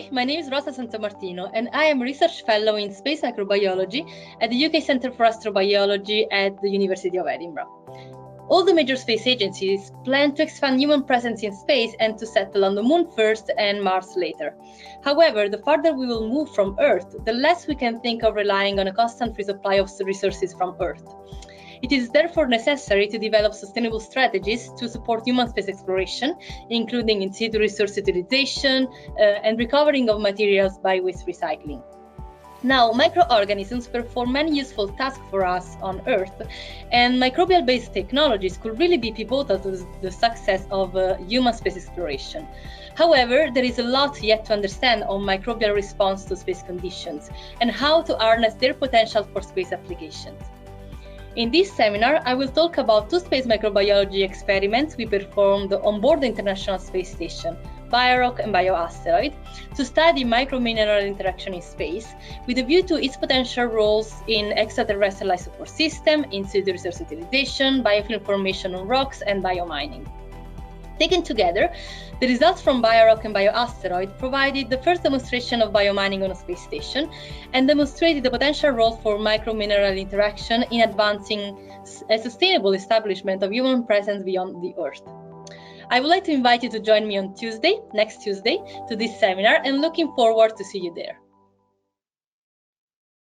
Hi, my name is Rosa Santomartino, and I am a research fellow in space microbiology at the UK Centre for Astrobiology at the University of Edinburgh. All the major space agencies plan to expand human presence in space and to settle on the Moon first and Mars later. However, the farther we will move from Earth, the less we can think of relying on a constant resupply of resources from Earth. It is therefore necessary to develop sustainable strategies to support human space exploration, including in situ resource utilization and recovering of materials by waste recycling. Now, microorganisms perform many useful tasks for us on Earth, and microbial-based technologies could really be pivotal to the success of human space exploration. However, there is a lot yet to understand on microbial response to space conditions and how to harness their potential for space applications. In this seminar, I will talk about two space microbiology experiments we performed on board the International Space Station, BioRock and BioAsteroid, to study microbe-mineral interaction in space, with a view to its potential roles in extraterrestrial life support system, in situ resource utilization, biofilm formation on rocks, and biomining. Taken together, the results from BioRock and BioAsteroid provided the first demonstration of biomining on a space station and demonstrated the potential role for microbe-mineral interaction in advancing a sustainable establishment of human presence beyond the Earth. I would like to invite you to join me on next Tuesday, to this seminar, and looking forward to see you there.